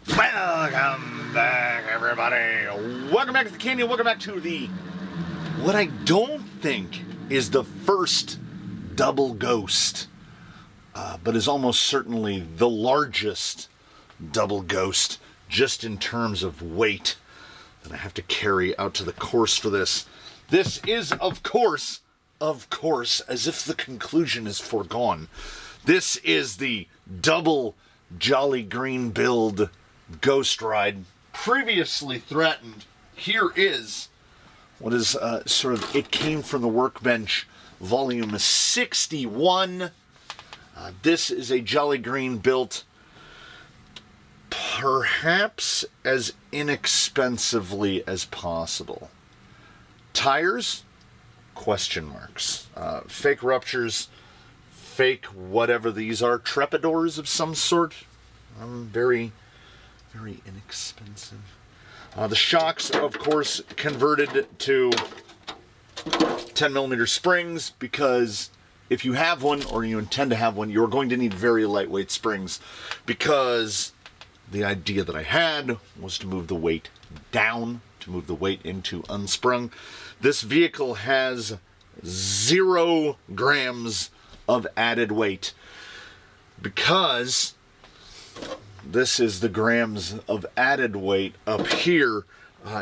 Welcome back, everybody. Welcome back to the canyon. Welcome back to the, what I don't think is the first double ghost, but is almost certainly the largest double ghost, just in terms of weight, that I have to carry out to the course for this. This is, of course, as if the conclusion is foregone, this is the double Jolly Green build Ghost Ride, previously threatened. Here is what is it came from the workbench, volume 61. This is a Jolly Green built perhaps as inexpensively as possible. Tires? Question marks. Fake ruptures, fake whatever these are, trepidors of some sort. Very inexpensive. The shocks, of course, converted to 10mm springs, because if you have one, or you intend to have one, you're going to need very lightweight springs, because the idea that I had was to move the weight down, to move the weight into unsprung. This vehicle has 0 grams of added weight, because this is the grams of added weight up here.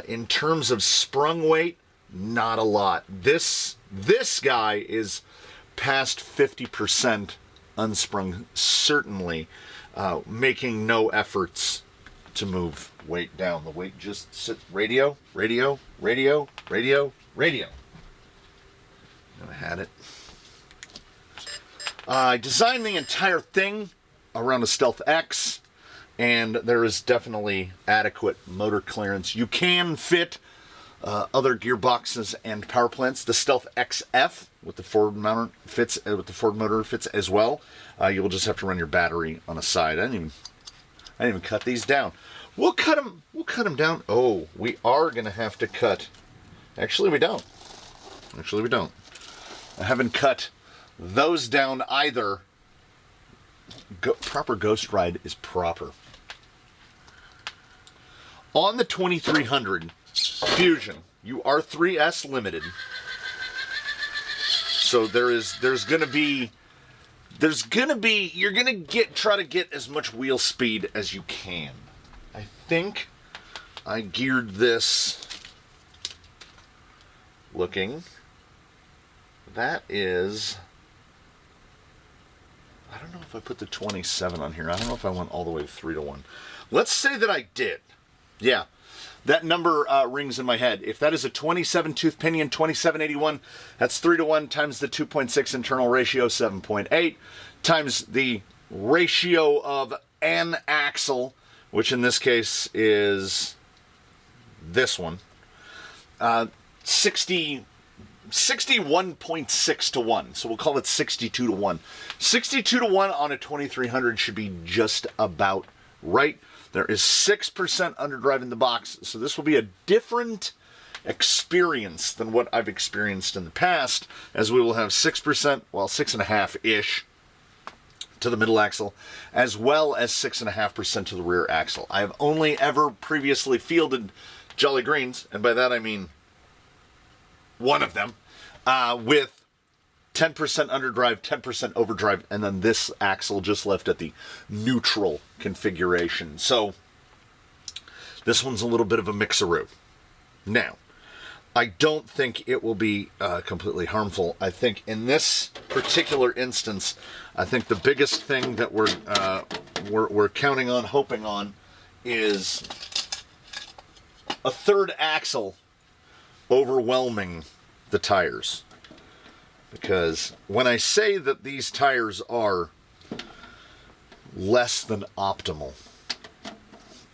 In terms of sprung weight, not a lot. This guy is past 50% unsprung, certainly, making no efforts to move weight down. The weight just sits. Radio. Never had it. I designed the entire thing around a Stealth X, and there is definitely adequate motor clearance. You can fit other gearboxes and power plants. The Stealth XF with the Ford motor fits as well. You'll just have to run your battery on a side. I didn't even cut these down. We'll cut them down. Oh, we are gonna have to cut. Actually, we don't. I haven't cut those down either. Proper Ghost Ride is proper. On the 2300 Fusion, you are 3S limited, so you're gonna try to get as much wheel speed as you can. I think I geared this looking. That is, I don't know if I put the 27 on here. I don't know if I went all the way 3-to-1. Let's say that I did. Yeah, that number rings in my head. If that is a 27 tooth pinion, 2781, that's 3-to-1 times the 2.6 internal ratio, 7.8, times the ratio of an axle, which in this case is this one, 61.6 to 1. So we'll call it 62 to 1. 62 to 1 on a 2300 should be just about right. There is 6% underdrive in the box, so this will be a different experience than what I've experienced in the past, as we will have 6%, well, 6.5-ish to the middle axle, as well as 6.5% to the rear axle. I have only ever previously fielded Jolly Greens, and by that I mean one of them, with 10% underdrive, 10% overdrive, and then this axle just left at the neutral configuration. So this one's a little bit of a mixeroo. Now, I don't think it will be completely harmful. I think in this particular instance, I think the biggest thing that we're counting on, hoping on, is a third axle overwhelming the tires. Because when I say that these tires are less than optimal,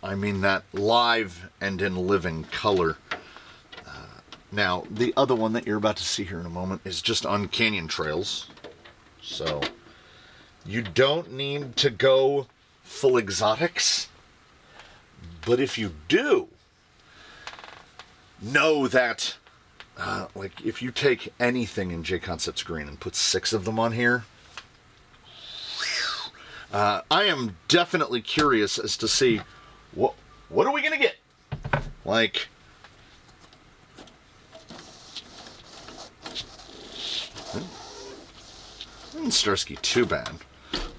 I mean that live and in living color. Now, the other one that you're about to see here in a moment is just on canyon trails. So, you don't need to go full exotics. But if you do, know that like if you take anything in J Concepts green and put 6 of them on here, I am definitely curious as to see what are we gonna get? Like, Starsky too bad.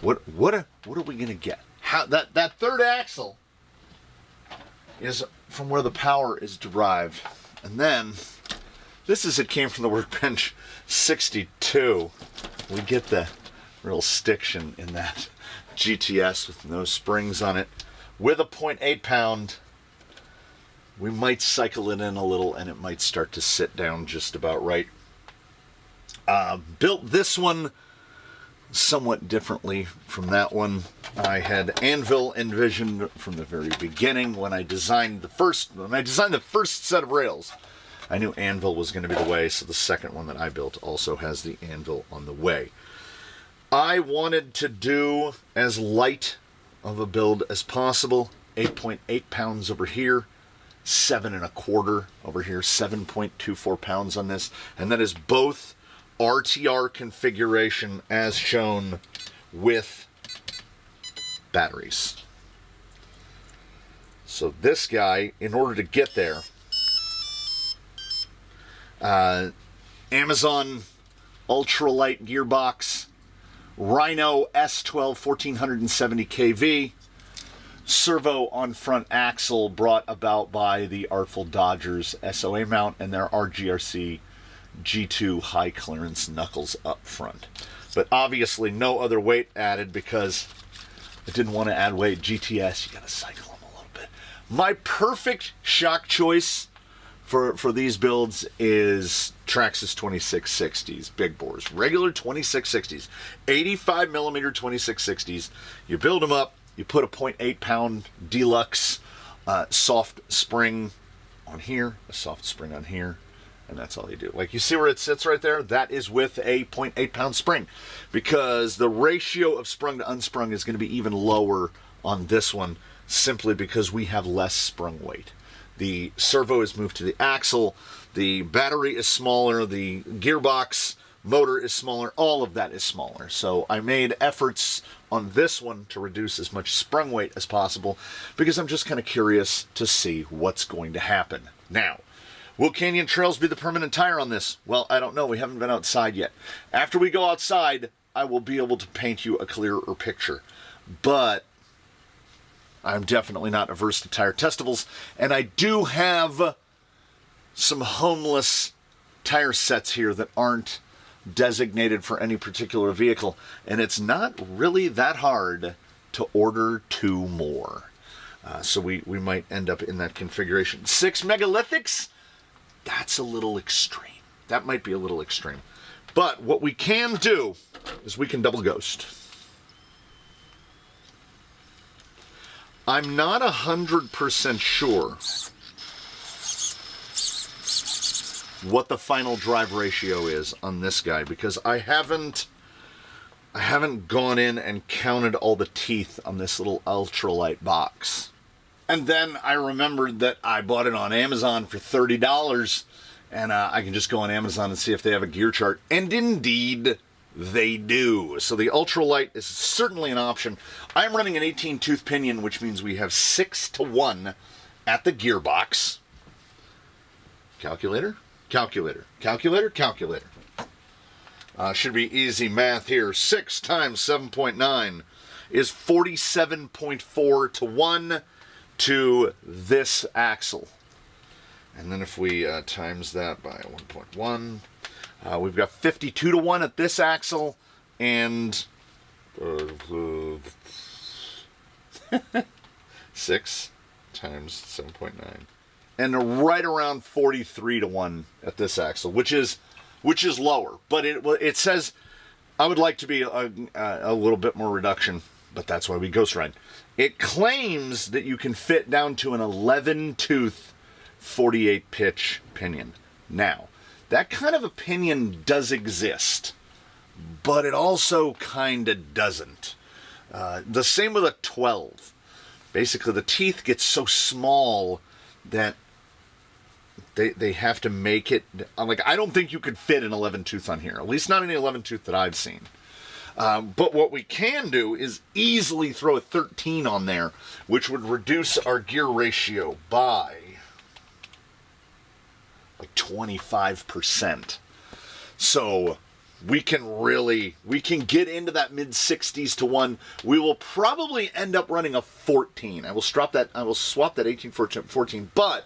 What are we gonna get? How that third axle is from where the power is derived, and then it came from the workbench 62. We get the real stiction in that GTS with no springs on it, with a 0.8 pound. We might cycle it in a little, and it might start to sit down just about right. Built this one somewhat differently from that one. I had anvil envisioned from the very beginning when I designed the first set of rails. I knew anvil was going to be the way, so the second one that I built also has the anvil on the way. I wanted to do as light of a build as possible. 8.8 pounds over here, 7.25 over here, 7.24 pounds on this, and that is both RTR configuration as shown with batteries. So this guy, in order to get there, Amazon ultralight gearbox, Rhino S12 1470 kV, servo on front axle brought about by the Artful Dodgers SOA mount, and their RGRC G2 high clearance knuckles up front. But obviously no other weight added because I didn't want to add weight. GTS, you gotta cycle them a little bit. My perfect shock choice for these builds is Traxxas 2660s, big bores, regular 2660s, 85 millimeter 2660s. You build them up, you put a 0.8 pound deluxe soft spring on here, a soft spring on here, and that's all you do. Like, you see where it sits right there? That is with a 0.8 pound spring, because the ratio of sprung to unsprung is going to be even lower on this one, simply because we have less sprung weight. The servo is moved to the axle, the battery is smaller, the gearbox motor is smaller, all of that is smaller. So I made efforts on this one to reduce as much sprung weight as possible, because I'm just kind of curious to see what's going to happen. Now, will Canyon Trails be the permanent tire on this? Well, I don't know. We haven't been outside yet. After we go outside, I will be able to paint you a clearer picture. But I'm definitely not averse to tire testables, and I do have some homeless tire sets here that aren't designated for any particular vehicle, and it's not really that hard to order 2 more. So we might end up in that configuration. 6 megalithics? That's a little extreme. That might be a little extreme. But what we can do is we can double ghost. I'm not 100% sure what the final drive ratio is on this guy, because I haven't gone in and counted all the teeth on this little ultralight box. And then I remembered that I bought it on Amazon for $30, and I can just go on Amazon and see if they have a gear chart. And indeed, they do. So the ultralight is certainly an option. I'm running an 18-tooth pinion, which means we have 6-to-1 at the gearbox. Calculator, calculator, calculator, calculator. Should be easy math here. 6 times 7.9 is 47.4 to 1 to this axle. And then if we times that by 1.1, we've got 52 to 1 at this axle, and 6 times 7.9, and right around 43 to 1 at this axle, which is lower. But it says I would like to be a little bit more reduction, but that's why we ghost ride. It claims that you can fit down to an 11-tooth 48-pitch pinion. Now, that kind of a pinion does exist, but it also kind of doesn't. The same with a 12. Basically, the teeth get so small that they have to make it... Like, I don't think you could fit an 11-tooth on here, at least not any 11-tooth that I've seen. But what we can do is easily throw a 13 on there, which would reduce our gear ratio by like 25%. So we can get into that mid 60s to 1. We will probably end up running a 14. I will swap that 18 for 14, but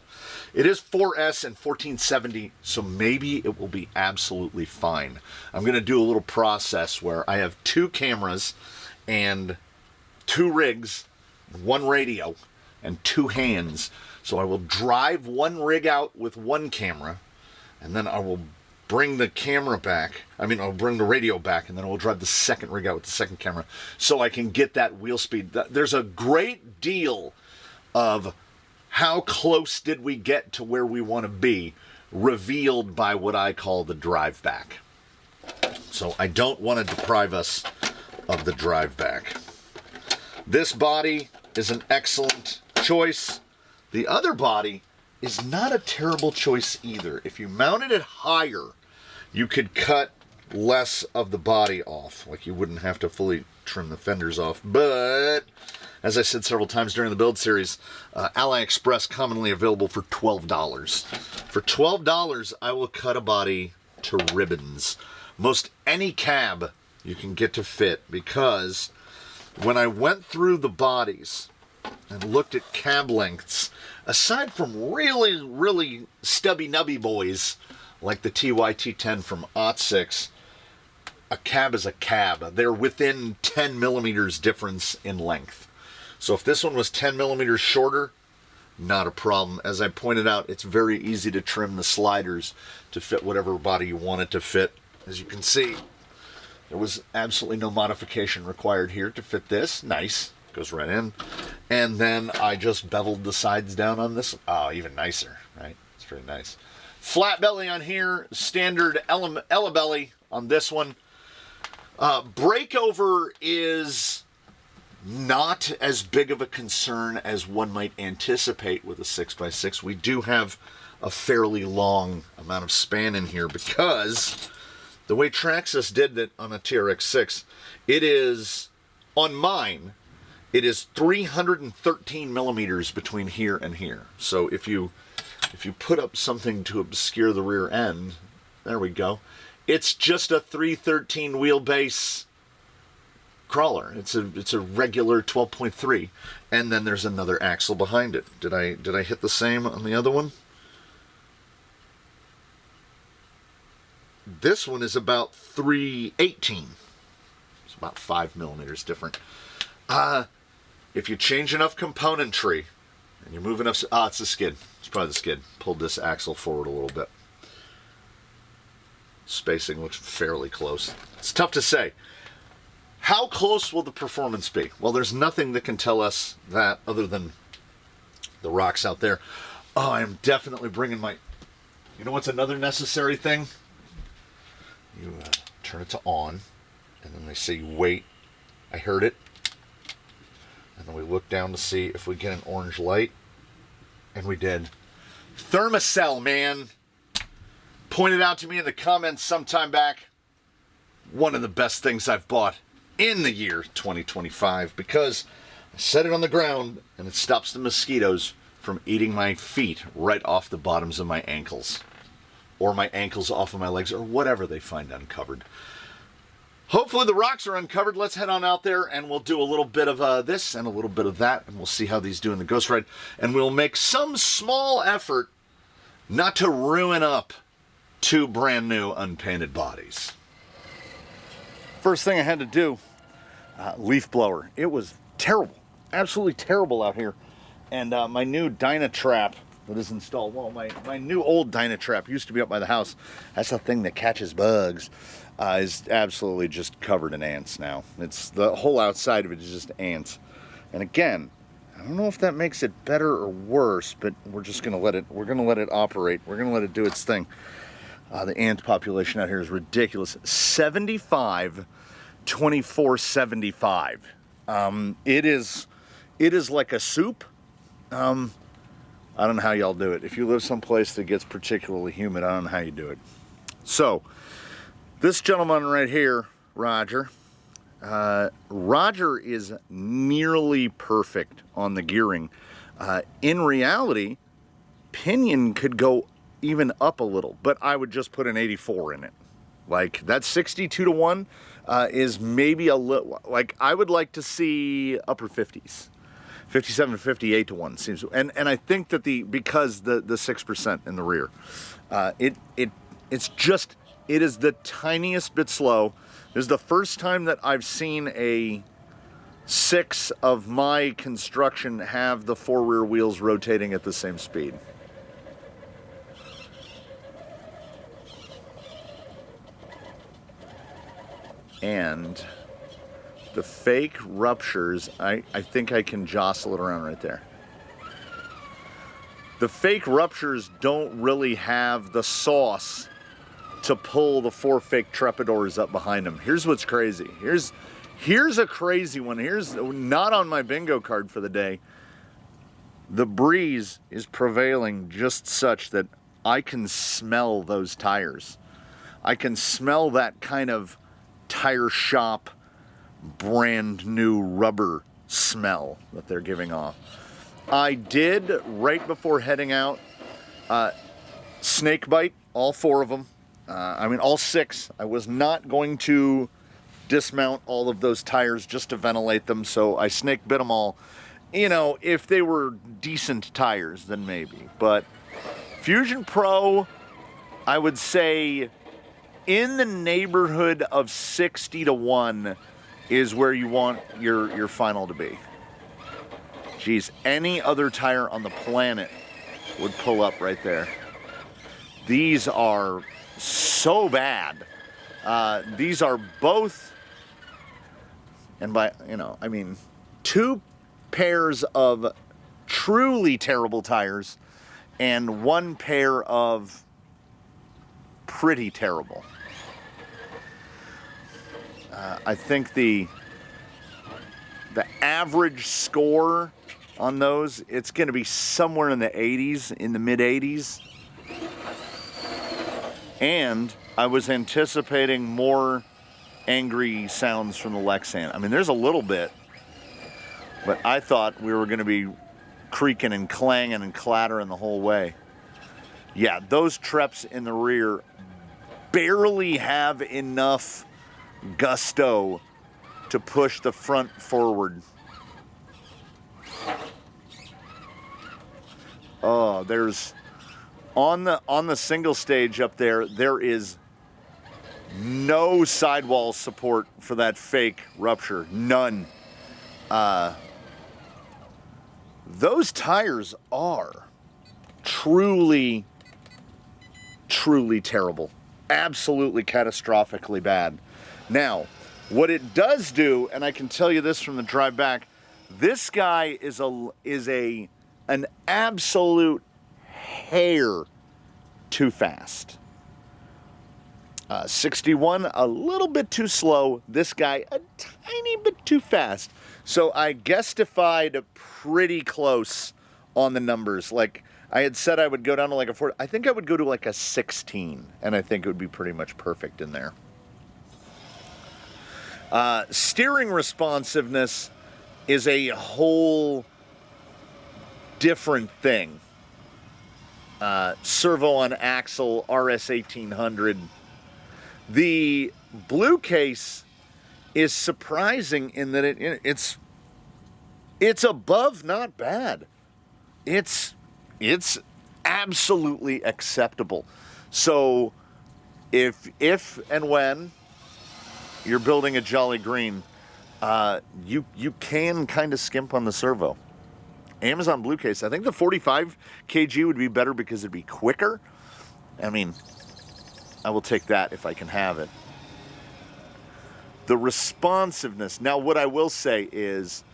it is 4S and 1470, so maybe it will be absolutely fine. I'm going to do a little process where I have 2 cameras and 2 rigs, 1 radio, and 2 hands. So I will drive 1 rig out with 1 camera, and then I will bring the camera back. I'll bring the radio back, and then we'll drive the second rig out with the second camera so I can get that wheel speed. There's a great deal of how close did we get to where we want to be revealed by what I call the drive back. So I don't want to deprive us of the drive back. This body is an excellent choice. The other body is not a terrible choice either. If you mounted it higher, you could cut less of the body off. Like, you wouldn't have to fully trim the fenders off. But, as I said several times during the build series, AliExpress commonly available for $12. For $12, I will cut a body to ribbons. Most any cab you can get to fit, because when I went through the bodies and looked at cab lengths, aside from really, really stubby nubby boys like the TY-T10 from Ep.6, a cab is a cab. They're within 10 millimeters difference in length. So if this one was 10 millimeters shorter, not a problem. As I pointed out, it's very easy to trim the sliders to fit whatever body you want it to fit. As you can see, there was absolutely no modification required here to fit this. Nice. Goes right in. And then I just beveled the sides down on this. Oh, even nicer, right? It's very nice. Flat belly on here. Standard Ella belly on this one. Breakover is not as big of a concern as one might anticipate with a 6x6. We do have a fairly long amount of span in here because the way Traxxas did it on a TRX6, it is, on mine, it is 313 millimeters between here and here. So if you put up something to obscure the rear end, there we go. It's just a 313 wheelbase crawler. It's a regular 12.3, and then there's another axle behind it. Did I hit the same on the other one? This one is about 318. It's about 5 millimeters different. If you change enough componentry and you move enough, it's the skid. It's probably the skid. Pulled this axle forward a little bit. Spacing looks fairly close. It's tough to say. How close will the performance be? Well, there's nothing that can tell us that other than the rocks out there. Oh, I am definitely bringing my... You know what's another necessary thing? You turn it to on, and then they say wait. I heard it. And then we look down to see if we get an orange light. And we did. Thermacell, man. Pointed out to me in the comments sometime back. One of the best things I've bought in the year 2025, because I set it on the ground and it stops the mosquitoes from eating my feet right off the bottoms of my ankles, or my ankles off of my legs, or whatever they find uncovered. Hopefully the rocks are uncovered. Let's head on out there and we'll do a little bit of this and a little bit of that, and we'll see how these do in the Ghost Ride, and we'll make some small effort not to ruin up 2 brand new unpainted bodies. First thing I had to do, leaf blower. It was terrible, absolutely terrible out here. And my new Dynatrap that is installed, well, my new old Dynatrap used to be up by the house. That's a thing that catches bugs. Is absolutely just covered in ants now. It's the whole outside of it is just ants. And again, I don't know if that makes it better or worse, but we're just gonna let it. We're gonna let it operate. We're gonna let it do its thing. The ant population out here is ridiculous. 75, 24, 75. It is like a soup. I don't know how y'all do it. If you live someplace that gets particularly humid, I don't know how you do it. So, this gentleman right here, Roger, Roger is nearly perfect on the gearing. In reality, pinion could go even up a little, but I would just put an 84 in it. Like, that 62 to 1 is maybe a little, like, I would like to see upper 50s. 57 to 58 to 1 seems, and I think that because the 6% in the rear, it is the tiniest bit slow. This is the first time that I've seen a 6 of my construction have the 4 rear wheels rotating at the same speed. And the fake ruptures, I think I can jostle it around right there. The fake ruptures don't really have the sauce to pull the 4 fake trepidors up behind them. Here's what's crazy. Here's a crazy one. Here's not on my bingo card for the day. The breeze is prevailing just such that I can smell those tires. I can smell that kind of tire shop brand new rubber smell that they're giving off. I did, right before heading out, snake bite all 4 of them. All 6. I was not going to dismount all of those tires just to ventilate them, so I snake bit them all. You know, if they were decent tires, then maybe. But Fusion Pro, I would say in the neighborhood of 60 to 1 is where you want your final to be. Geez, any other tire on the planet would pull up right there. These are so bad. These are both, and by, 2 pairs of truly terrible tires and 1 pair of pretty terrible. I think the average score on those, it's going to be somewhere in the 80s, in the mid 80s. And I was anticipating more angry sounds from the Lexan. I mean, there's a little bit, but I thought we were going to be creaking and clanging and clattering the whole way. Yeah, those treps in the rear barely have enough gusto to push the front forward. Oh, there's on the single stage up there, there is no sidewall support for that fake rupture. None. Those tires are truly terrible. Absolutely catastrophically bad. Now, what it does do, and I can tell you this from the drive back, this guy is an absolute hair too fast. 61, a little bit too slow. This guy, a tiny bit too fast. So I guestified pretty close on the numbers. Like, I had said I would go down to like a 4. I think I would go to like a 16, and I think it would be pretty much perfect in there. Steering responsiveness is a whole different thing. Servo on axle, RS 1800. The blue case is surprising in that it's above not bad. It's absolutely acceptable. So if and when you're building a Jolly Green, you can kind of skimp on the servo. Amazon Blue Case, I think the 45 kg would be better because it'd be quicker. I mean, I will take that if I can have it. The responsiveness. Now, what I will say is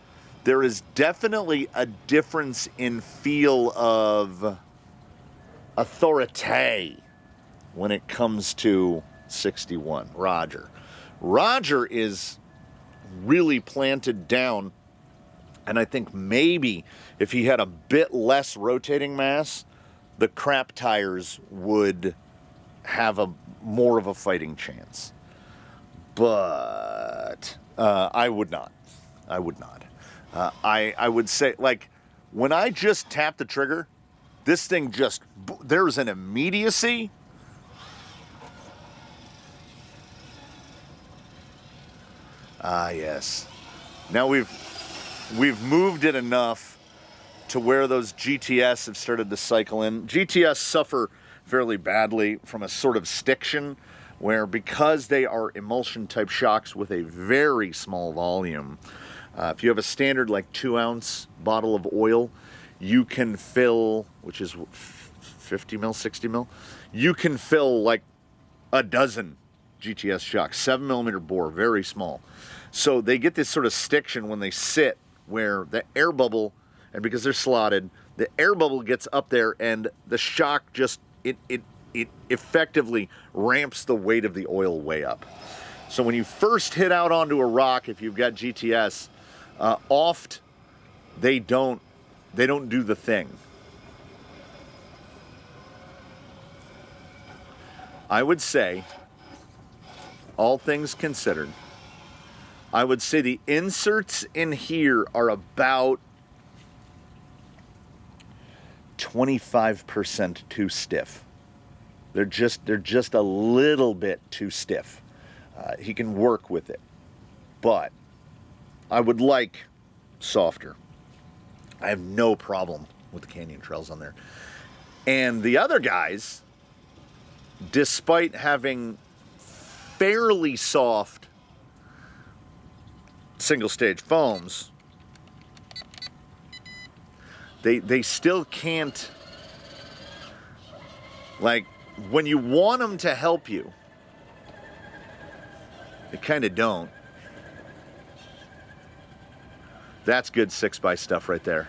there is definitely a difference in feel of authority when it comes to 61. Roger is really planted down, and I think maybe if he had a bit less rotating mass, the crap tires would have more of a fighting chance. But I would not. I would not. I would say, like, when I just tap the trigger, this thing just, there's an immediacy. Ah, yes. Now we've moved it enough to where those GTS have started to cycle in. GTS suffer fairly badly from a sort of stiction, where because they are emulsion type shocks with a very small volume, if you have a standard like 2-ounce bottle of oil, you can fill, which is 50 mil, 60 mil, you can fill like a dozen GTS shocks, 7mm bore, very small. So they get this sort of stiction when they sit, where the air bubble, and because they're slotted, the air bubble gets up there and the shock just, it effectively ramps the weight of the oil way up. So when you first hit out onto a rock, if you've got GTS, oft they don't do the thing. I would say, all things considered, I would say the inserts in here are about 25% too stiff. They're just a little bit too stiff. He can work with it, but I would like softer. I have no problem with the Canyon Trails on there. And the other guys, despite having fairly soft single stage foams, they still can't, like, when you want them to help you, they kind of don't. That's good 6x stuff right there.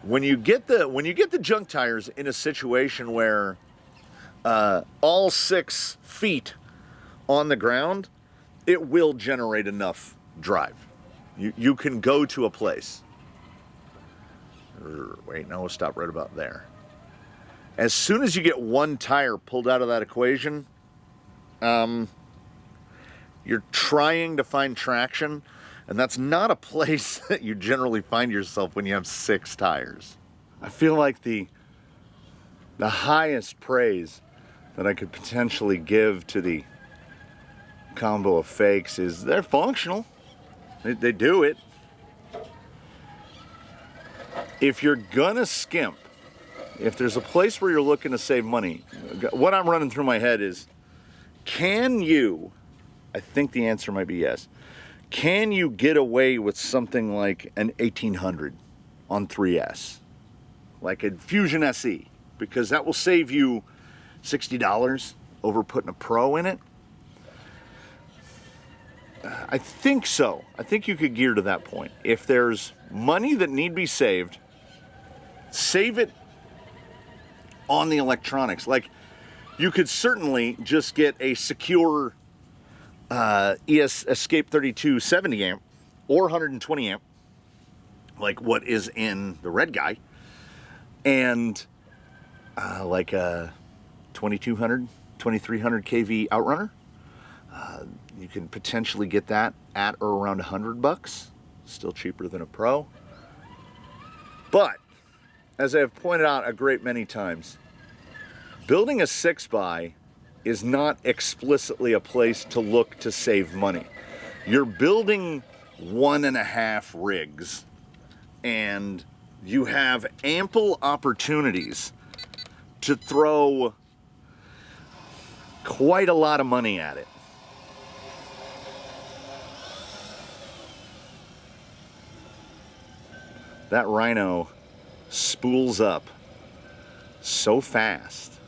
When you get the junk tires in a situation where all 6 feet on the ground, it will generate enough drive. You can go to a place. Wait, no, we'll stop right about there. As soon as you get one tire pulled out of that equation, you're trying to find traction, and that's not a place that you generally find yourself when you have 6 tires. I feel like the highest praise that I could potentially give to the combo of fakes is they're functional. They do it. If you're gonna skimp, if there's a place where you're looking to save money, what I'm running through my head is, can you, I think the answer might be yes, can you get away with something like an 1800 on 3S? Like a Fusion SE? Because that will save you $60 over putting a Pro in it. I think so. I think you could gear to that point. If there's money that need be saved, save it on the electronics. Like, you could certainly just get a secure Escape 32 70 amp or 120 amp, like what is in the red guy, and like a 2200, 2300 kV outrunner. You can potentially get that at or around $100, still cheaper than a Pro. But as I have pointed out a great many times, building a 6x is not explicitly a place to look to save money. You're building 1.5 rigs, and you have ample opportunities to throw quite a lot of money at it. That Rhino spools up so fast.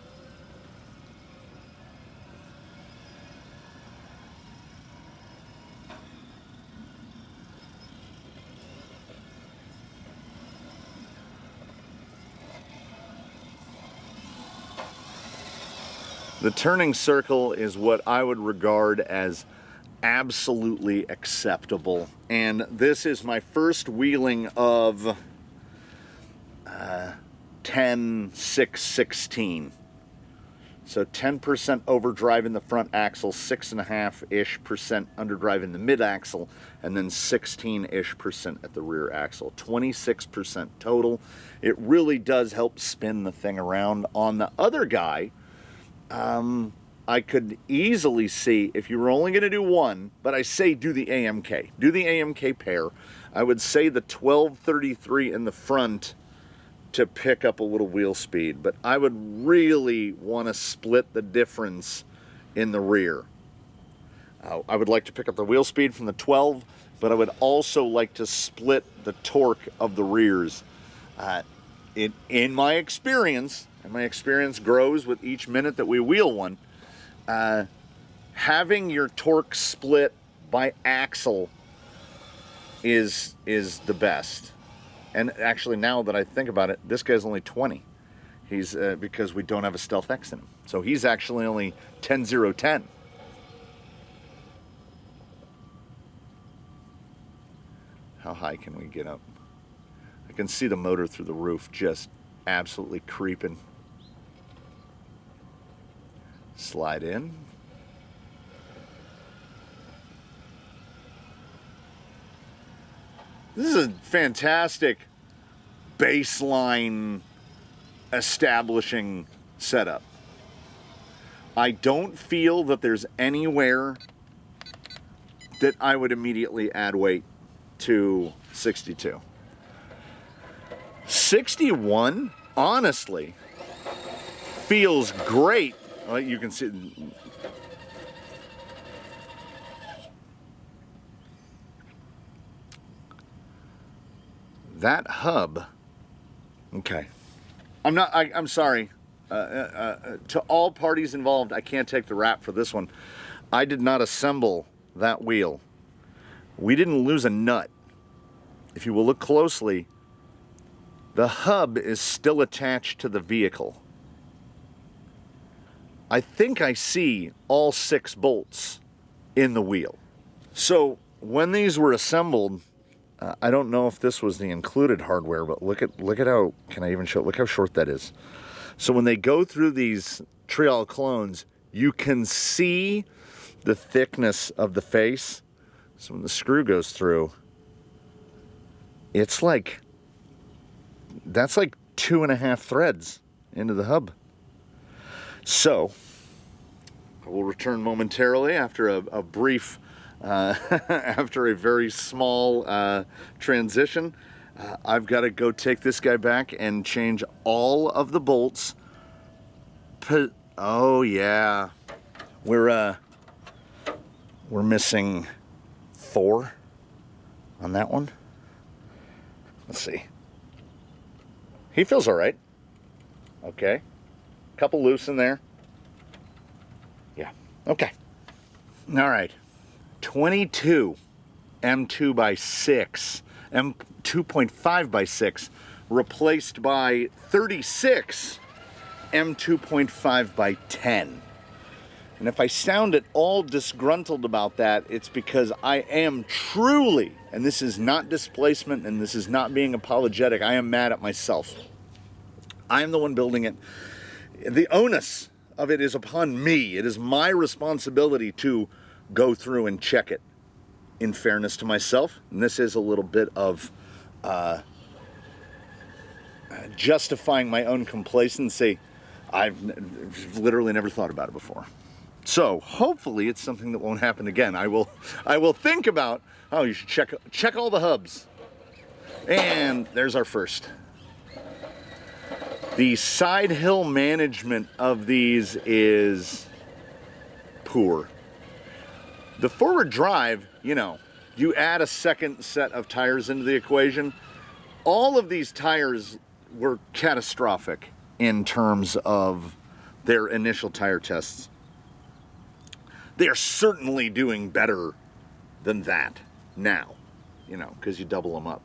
The turning circle is what I would regard as absolutely acceptable, and this is my first wheeling of 10, 6, 16. So 10% overdrive in the front axle, 6.5-ish% underdrive in the mid axle, and then 16-ish% at the rear axle. 26% total. It really does help spin the thing around. On the other guy, I could easily see if you were only going to do one, but I say do the AMK. Do the AMK pair. I would say the 1233 in the front to pick up a little wheel speed, but I would really want to split the difference in the rear. I would like to pick up the wheel speed from the 12, but I would also like to split the torque of the rears. In my experience, and my experience grows with each minute that we wheel one, having your torque split by axle is the best. And actually, now that I think about it, this guy's only 20. He's because we don't have a Stealth X in him. So he's actually only 10-0-10. How high can we get up? I can see the motor through the roof just absolutely creeping. Slide in. This is a fantastic baseline establishing setup. I don't feel that there's anywhere that I would immediately add weight to 62. 61, honestly, feels great. Well, you can see that hub. Okay, I'm sorry. To all parties involved, I can't take the rap for this one. I did not assemble that wheel. We didn't lose a nut. If you will look closely, the hub is still attached to the vehicle. I think I see all 6 bolts in the wheel. So when these were assembled, I don't know if this was the included hardware, but look at how, can I even show, look how short that is. So when they go through these Trial clones, you can see the thickness of the face. So when the screw goes through, it's like, that's like 2.5 threads into the hub. So I will return momentarily after a brief, after a very small transition. I've got to go take this guy back and change all of the bolts. Oh yeah, we're missing 4 on that one. Let's see. He feels all right. Okay, couple loose in there. Yeah. Okay. All right. 22 M2 by 6. M2.5 by 6 replaced by 36 M2.5 by 10. And if I sound at all disgruntled about that, it's because I am truly, and this is not displacement and this is not being apologetic, I am mad at myself. I am the one building it. The onus of it is upon me. It is my responsibility to go through and check it. In fairness to myself, and this is a little bit of justifying my own complacency. I've literally never thought about it before. So hopefully it's something that won't happen again. I will think about, oh, you should check all the hubs. And there's our first. The side hill management of these is poor. The forward drive, you know, you add a second set of tires into the equation. All of these tires were catastrophic in terms of their initial tire tests. They are certainly doing better than that now, you know, because you double them up.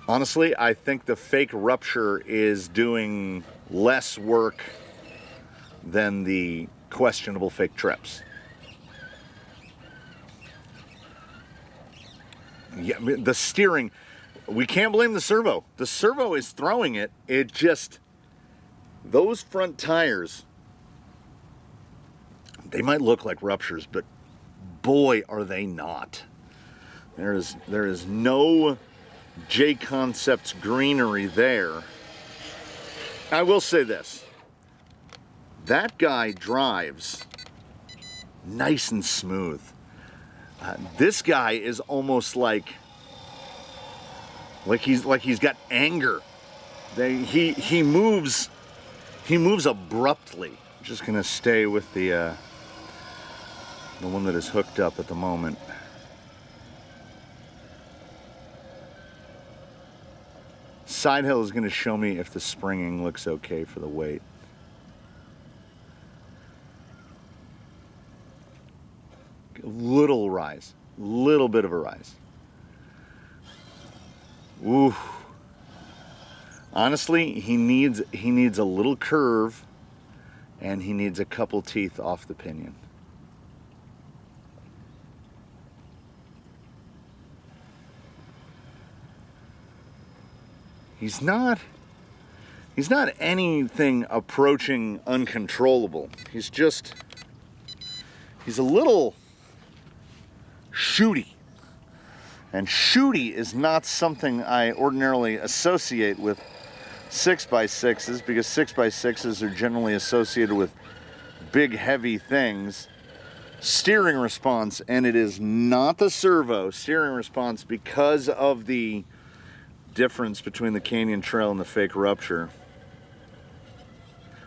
Honestly, I think the fake rupture is doing less work than the questionable fake trips. Yeah, the steering, we can't blame the servo. The servo is throwing it. It just, those front tires, they might look like ruptures, but boy, are they not. There is no J Concepts greenery there. I will say this. That guy drives nice and smooth. This guy is almost like he's got anger. He moves abruptly. I'm just gonna stay with the one that is hooked up at the moment. Side hill is gonna show me if the springing looks okay for the weight. Little rise, little bit of a rise. Ooh. Honestly, he needs a little curve, and he needs a couple teeth off the pinion. He's not anything approaching uncontrollable. He's a little shooty. And shooty is not something I ordinarily associate with 6x6s, because 6x6s are generally associated with big, heavy things. Steering response, and it is not the servo steering response because of the difference between the Canyon Trail and the fake rupture.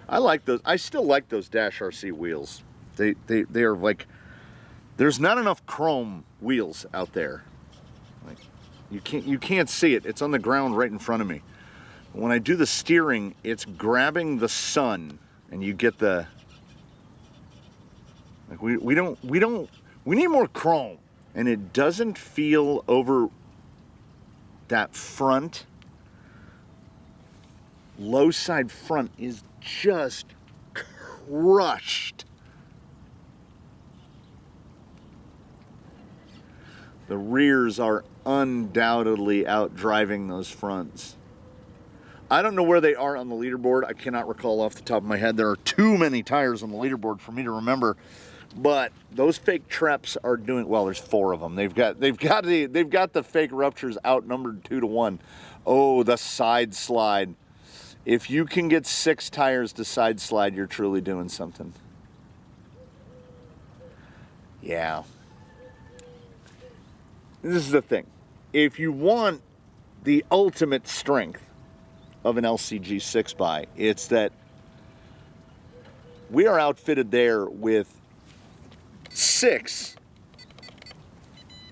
I like those. I still like those Dash RC wheels. They are like, there's not enough chrome wheels out there. Like, you can't see it. It's on the ground right in front of me. When I do the steering, it's grabbing the sun, and you get the, like, we need more chrome, and it doesn't feel over that front. Low side front is just crushed. The rears are undoubtedly out driving those fronts. I don't know where they are on the leaderboard. I cannot recall off the top of my head. There are too many tires on the leaderboard for me to remember. But those fake Treps are doing well. There's 4 of them. They've got the fake ruptures outnumbered 2-1. Oh, the side slide. If you can get 6 tires to side slide, you're truly doing something. Yeah. This is the thing. If you want the ultimate strength of an LCG 6x, it's that we are outfitted there with 6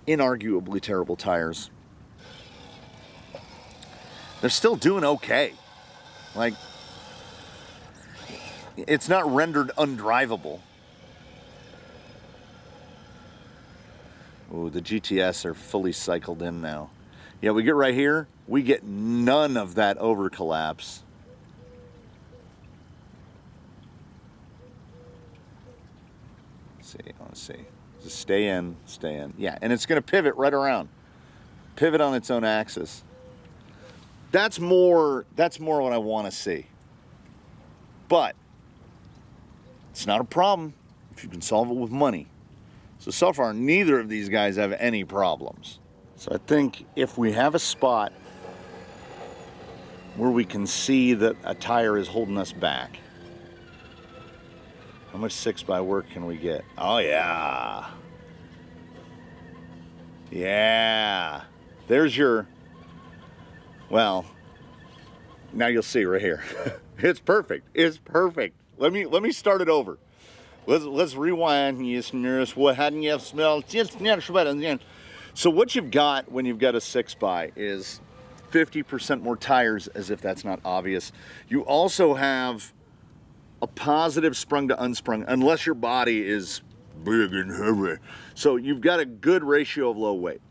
inarguably terrible tires. They're still doing okay. Like, it's not rendered undrivable. Ooh, the GTS are fully cycled in now. Yeah, we get right here, we get none of that over collapse. Let's see, I want to see. Just stay in, stay in. Yeah, and it's going to pivot right around. Pivot on its own axis. That's more what I want to see. But it's not a problem if you can solve it with money. So far, neither of these guys have any problems. So I think if we have a spot where we can see that a tire is holding us back, how much 6x work can we get? Oh yeah. Yeah. There's your, well, now you'll see right here. It's perfect. It's perfect. Let me start it over. Let's rewind. So what you've got when you've got a 6x is 50% more tires, as if that's not obvious. You also have a positive sprung to unsprung, unless your body is big and heavy. So you've got a good ratio of low weight.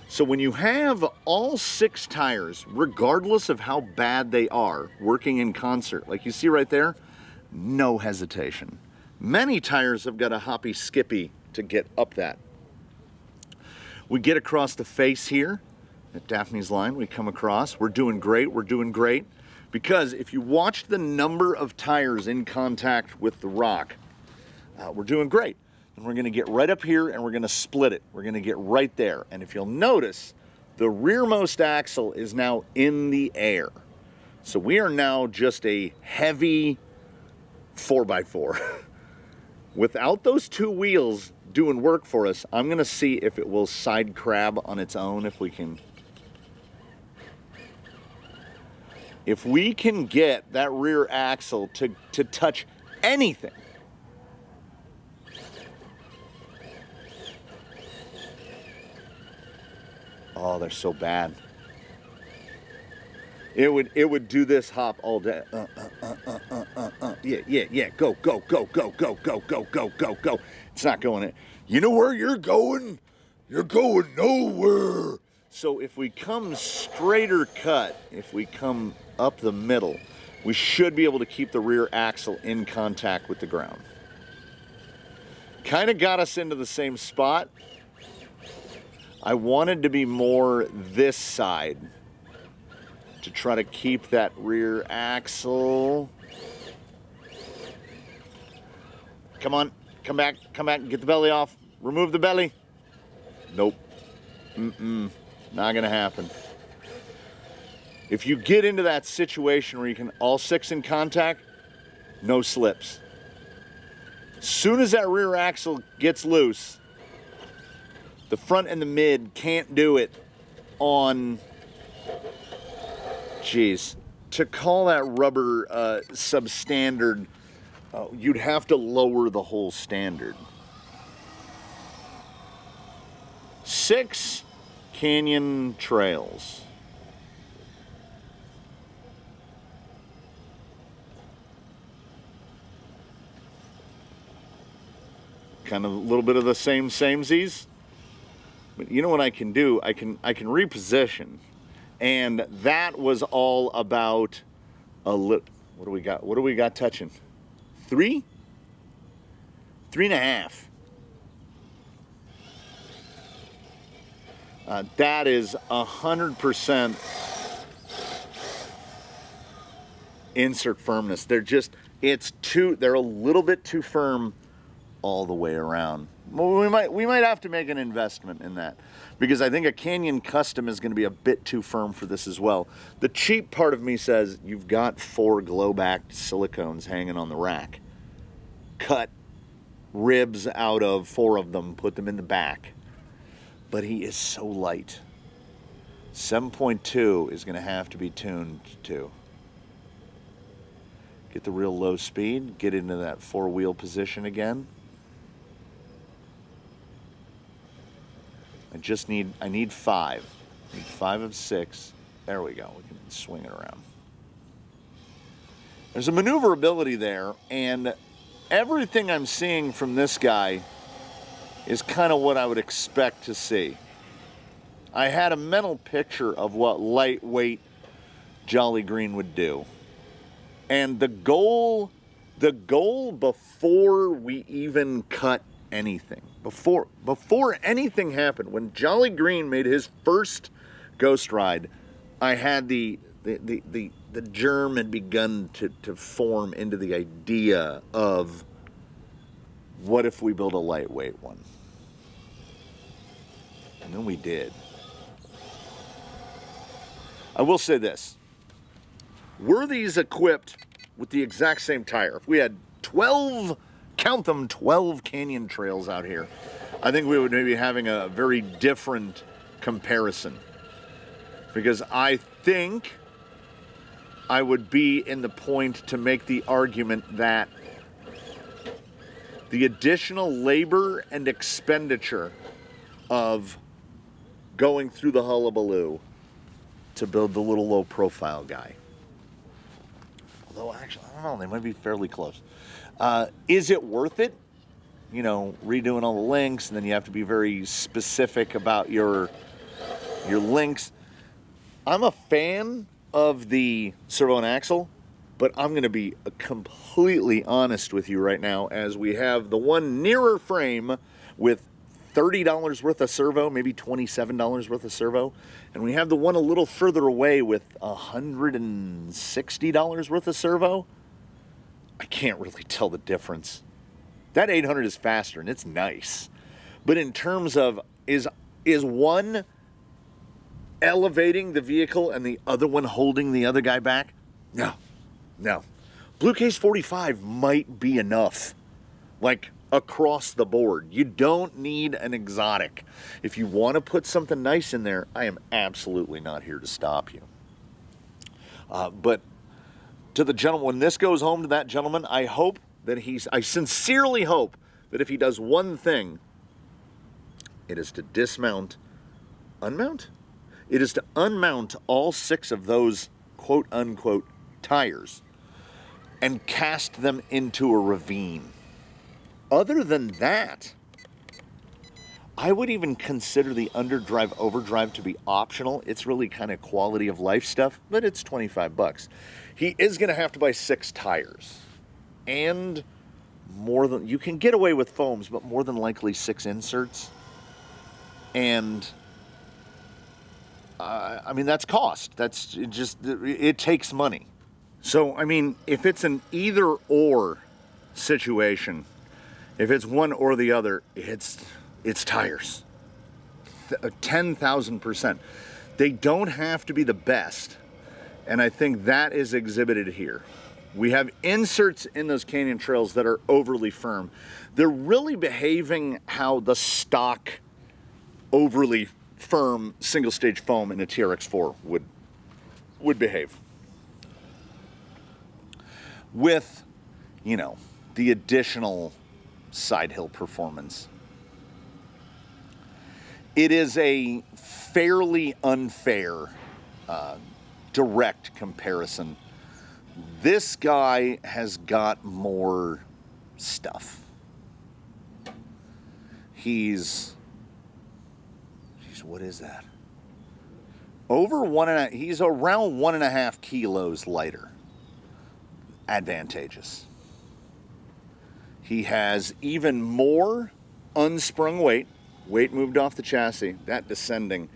So when you have all 6 tires, regardless of how bad they are, working in concert, like you see right there, no hesitation. Many tires have got a hoppy skippy to get up that. We get across the face here at Daphne's line. We come across. We're doing great. We're doing great. Because if you watch the number of tires in contact with the rock, we're doing great. And we're gonna get right up here and we're gonna split it. We're gonna get right there. And if you'll notice, the rearmost axle is now in the air. So we are now just a heavy 4x4. Without those two wheels doing work for us, I'm gonna see if it will side crab on its own, if we can. If we can get that rear axle to touch anything, oh, they're so bad. It would do this hop all day. Yeah. Go. It's not going in. You know where you're going? You're going nowhere. So if we come straighter cut, if we come up the middle, we should be able to keep the rear axle in contact with the ground. Kind of got us into the same spot. I wanted to be more this side to try to keep that rear axle. Come on, come back, get the belly off. Remove the belly. Nope. Not gonna happen. If you get into that situation where you can all six in contact, no slips. Soon as that rear axle gets loose, the front and the mid can't do it on, geez, to call that rubber substandard, you'd have to lower the whole standard. 6 canyon trails. Kind of a little bit of the samesies. But you know what I can do? I can reposition. And that was all about a what do we got? What do we got touching? 3? 3.5. That is 100% insert firmness. They're a little bit too firm all the way around. Well, we might have to make an investment in that, because I think a Canyon Custom is going to be a bit too firm for this as well. The cheap part of me says you've got 4 glow-backed silicones hanging on the rack. Cut ribs out of 4 of them, put them in the back. But he is so light. 7.2 is going to have to be tuned to. Get the real low speed, get into that 4-wheel position again. I need 5. I need 5 of 6. There we go. We can swing it around. There's a maneuverability there, and everything I'm seeing from this guy is kind of what I would expect to see. I had a mental picture of what lightweight Jolly Green would do. And the goal before we even cut anything, before anything happened, when Jolly Green made his first Ghost Ride, I had the germ had begun to form into the idea of, what if we build a lightweight one? And then we did. I will say this. Were these equipped with the exact same tire? If we had 12, count them, 12 canyon trails out here, I think we would maybe be having a very different comparison. Because I think I would be in the point to make the argument that the additional labor and expenditure of going through the hullabaloo to build the little low profile guy, although actually, I don't know, they might be fairly close. Is it worth it? You know, redoing all the links, and then you have to be very specific about your links. I'm a fan of the servo and axle, but I'm going to be completely honest with you right now, as we have the one nearer frame with $30 worth of servo, maybe $27 worth of servo. And we have the one a little further away with $160 worth of servo. I can't really tell the difference. That 800 is faster and it's nice. But in terms of, is one elevating the vehicle and the other one holding the other guy back? No. Blue Case 45 might be enough. Like, across the board. You don't need an exotic. If you want to put something nice in there, I am absolutely not here to stop you. But to the gentleman, when this goes home to that gentleman, I sincerely hope that if he does one thing, it is to unmount all 6 of those quote-unquote tires and cast them into a ravine. Other than that, I would even consider the underdrive overdrive to be optional. It's really kind of quality of life stuff, but it's $25. He is going to have to buy 6 tires. And you can get away with foams, but more than likely 6 inserts. And that's cost. It takes money. So, if it's an either or situation, if it's one or the other, it's tires. 10,000%. They don't have to be the best. And I think that is exhibited here. We have inserts in those Canyon Trails that are overly firm. They're really behaving how the stock overly firm single stage foam in a TRX4 would behave. With, the additional side hill performance. It is a fairly unfair direct comparison. This guy has got more stuff. He's what is that? He's around 1.5 kilos lighter. Advantageous. He has even more unsprung weight moved off the chassis, that descending.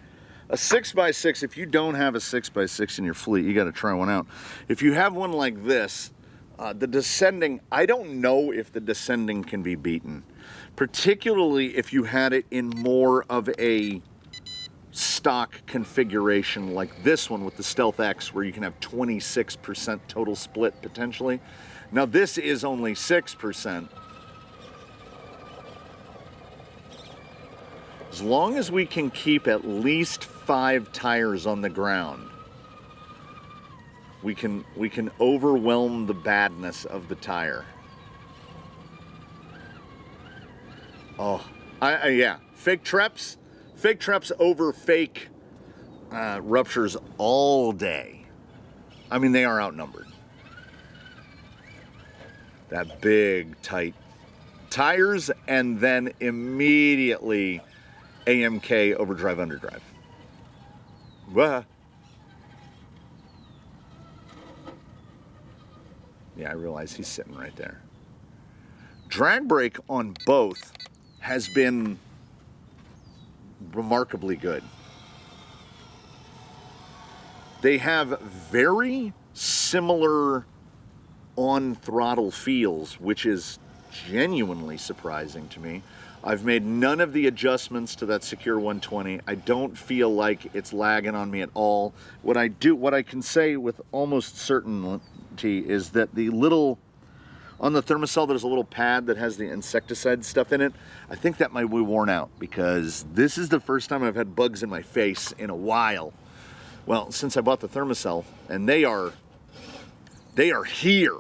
A 6x6, if you don't have a 6x6 in your fleet, you got to try one out. If you have one like this, the descending, I don't know if the descending can be beaten. Particularly if you had it in more of a stock configuration like this one with the Stealth X, where you can have 26% total split potentially. Now this is only 6%. As long as we can keep at least 5 tires on the ground, we can overwhelm the badness of the tire. Oh, yeah, fake treps over fake ruptures all day. They are outnumbered. That big, tight tires, and then immediately AMK overdrive, underdrive. Wah. Yeah, I realize he's sitting right there. Drag brake on both has been remarkably good. They have very similar on-throttle feels, which is genuinely surprising to me. I've made none of the adjustments to that Secure 120. I don't feel like it's lagging on me at all. What I can say with almost certainty is that on the thermocell, there's a little pad that has the insecticide stuff in it. I think that might be worn out because this is the first time I've had bugs in my face in a while. Well, since I bought the thermocell, and they are here.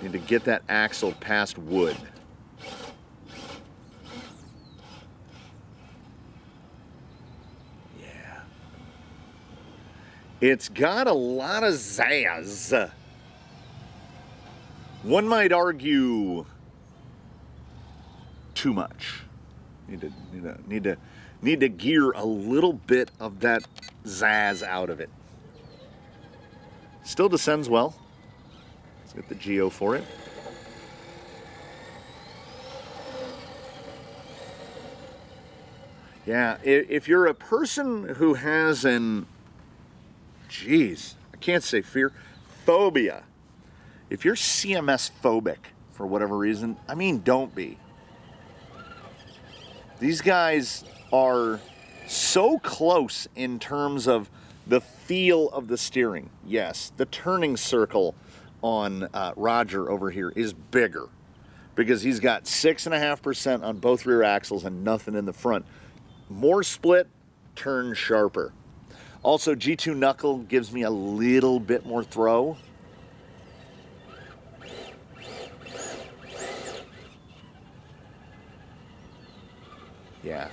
Need to get that axle past wood. Yeah. It's got a lot of zazz. One might argue too much. Need to gear a little bit of that zazz out of it. Still descends well. Let's get the Geo for it. Yeah, if you're a person who has I can't say fear, phobia. If you're CMS phobic for whatever reason, I mean, don't be. These guys are so close in terms of the feel of the steering. Yes, the turning circle on Roger over here is bigger because he's got 6.5% on both rear axles and nothing in the front. More split, turn sharper. Also, G2 knuckle gives me a little bit more throw. Yeah.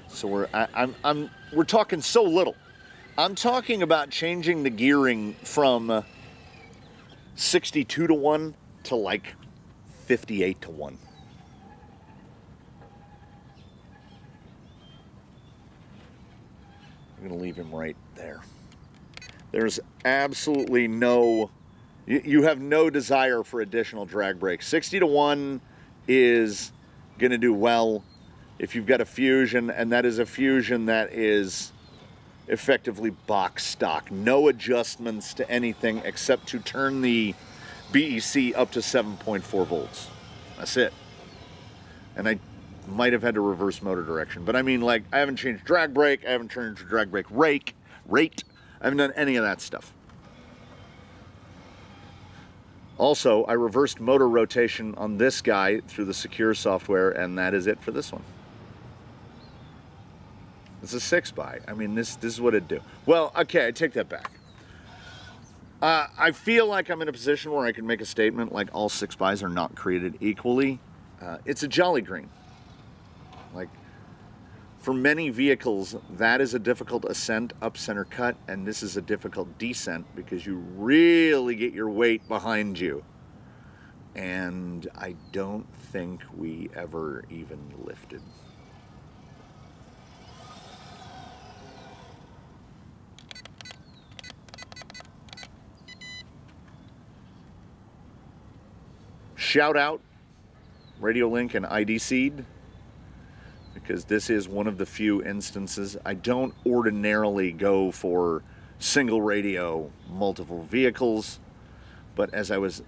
So we're talking so little. I'm talking about changing the gearing from 62 to 1 to like 58 to 1. I'm going to leave him right there. There's absolutely no, you have no desire for additional drag brake. 60 to 1 is going to do well if you've got a Fusion, and that is a Fusion that is effectively box stock. No adjustments to anything except to turn the BEC up to 7.4 volts. That's it. And I might have had to reverse motor direction, but I mean, like, I haven't changed drag brake, I haven't changed drag brake rate, I haven't done any of that stuff. Also, I reversed motor rotation on this guy through the Secure software, and that is it for this one. It's a 6x. I mean, this is what it'd do. Well, okay, I take that back. I feel like I'm in a position where I can make a statement like all 6x's are not created equally. It's a jolly green. Like, for many vehicles, that is a difficult ascent up center cut, and this is a difficult descent because you really get your weight behind you. And I don't think we ever even lifted. Shout out Radio Link and ID Seed, because this is one of the few instances. I don't ordinarily go for single radio, multiple vehicles, but as I was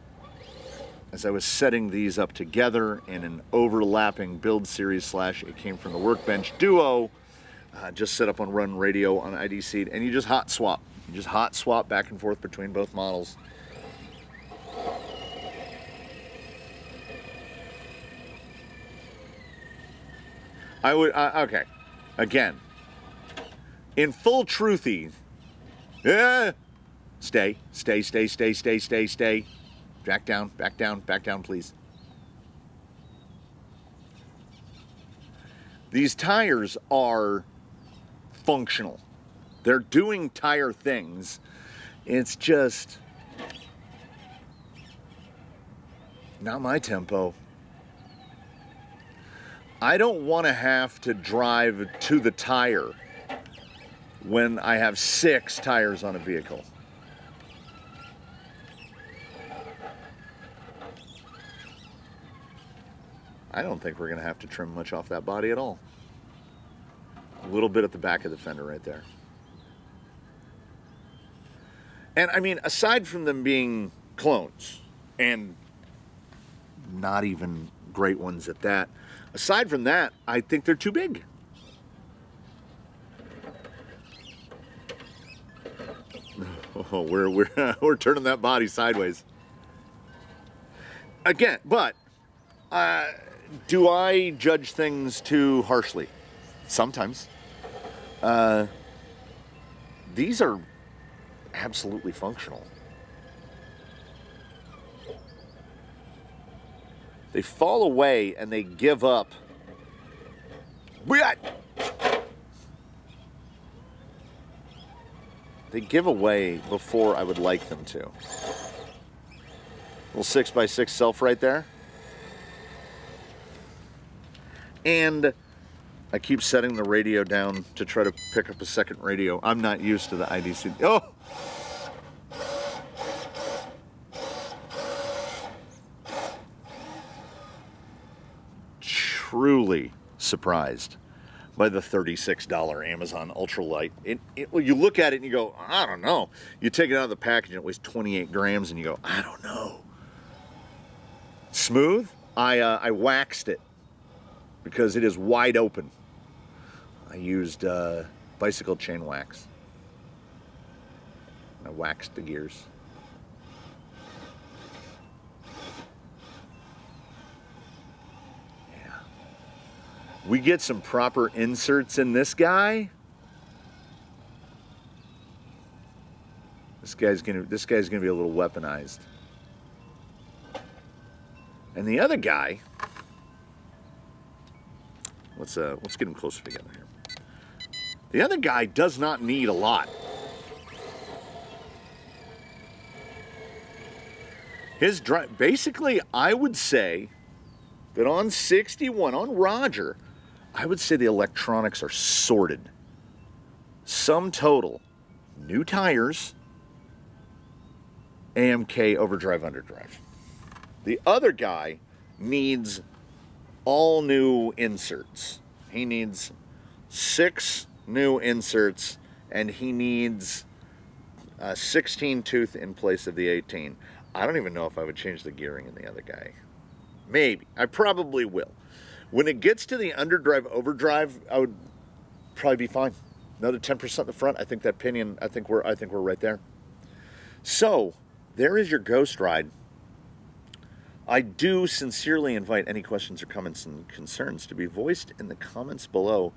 setting these up together in an overlapping build series / it came from the Workbench Duo, just set up on Run Radio on ID Seed, and you just hot swap. You just hot swap back and forth between both models. I would, okay, again, in full truthy, stay, back down, please. These tires are functional. They're doing tire things. It's just not my tempo. I don't want to have to drive to the tire when I have 6 tires on a vehicle. I don't think we're going to have to trim much off that body at all. A little bit at the back of the fender right there. And I mean, aside from them being clones, and not even great ones at that, aside from that, I think they're too big. Oh, we're turning that body sideways. Again, but do I judge things too harshly? Sometimes. These are absolutely functional. They fall away and they give up. They give away before I would like them to. Little 6x6 self right there. And I keep setting the radio down to try to pick up a second radio. I'm not used to the IDC. Oh! Truly surprised by the $36 Amazon Ultralight. Well, you look at it and you go, I don't know. You take it out of the package and it weighs 28 grams and you go, I don't know. Smooth? I waxed it because it is wide open. I used bicycle chain wax. I waxed the gears. Yeah. We get some proper inserts in this guy. This guy's gonna be a little weaponized. And the other guy, let's get him closer together here. The other guy does not need a lot. Basically, I would say that on 61, on Roger, I would say the electronics are sorted. Sum total, new tires, AMK overdrive, underdrive. The other guy needs all new inserts. He needs 6 new inserts, and he needs a 16 tooth in place of the 18. I don't even know if I would change the gearing in the other guy. Maybe. I probably will. When it gets to the underdrive, overdrive, I would probably be fine. Another 10% in the front. I think that pinion, I think we're right there. So, there is your ghost ride. I do sincerely invite any questions or comments and concerns to be voiced in the comments below.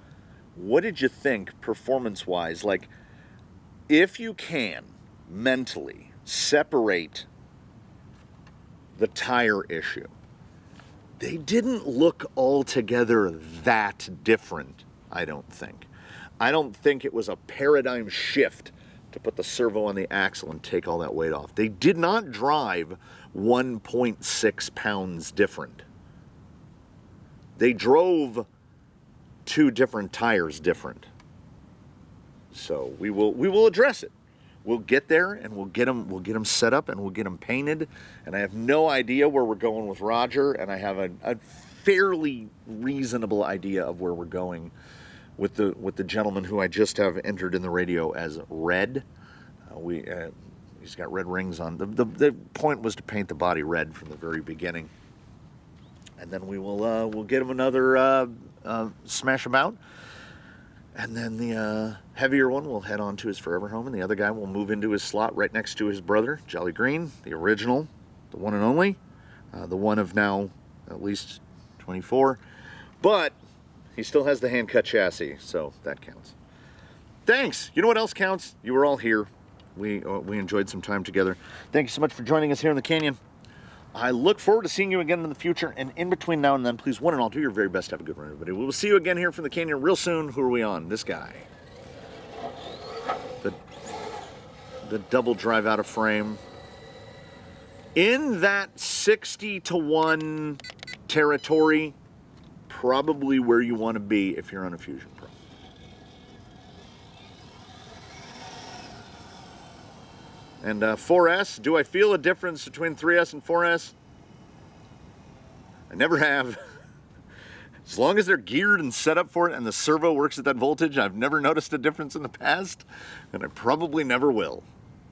What did you think performance-wise? Like, if you can mentally separate the tire issue, they didn't look altogether that different, I don't think. I don't think it was a paradigm shift to put the servo on the axle and take all that weight off. They did not drive 1.6 pounds different. They drove 2 different tires different. So we will address it. We'll get there and we'll get them set up and we'll get them painted. And I have no idea where we're going with Roger, and I have a fairly reasonable idea of where we're going with the gentleman who I just have entered in the radio as Red. He's got red rings on. The point was to paint the body red from the very beginning, and then we'll get him another smash about. And then the heavier one will head on to his forever home, and the other guy will move into his slot right next to his brother, Jolly Green, the original, the one and only, the one of now at least 24. But he still has the hand-cut chassis, so that counts. Thanks. You know what else counts? You were all here. We enjoyed some time together. Thank you so much for joining us here in the canyon. I look forward to seeing you again in the future, and in between now and then, please, one and all, do your very best to have a good run, everybody. We will see you again here from the canyon real soon. Who are we on? This guy. The double drive out of frame. In that 60-to-1 territory, probably where you want to be if you're on a Fusion Pro. And 4S, do I feel a difference between 3S and 4S? I never have. As long as they're geared and set up for it and the servo works at that voltage, I've never noticed a difference in the past, and I probably never will.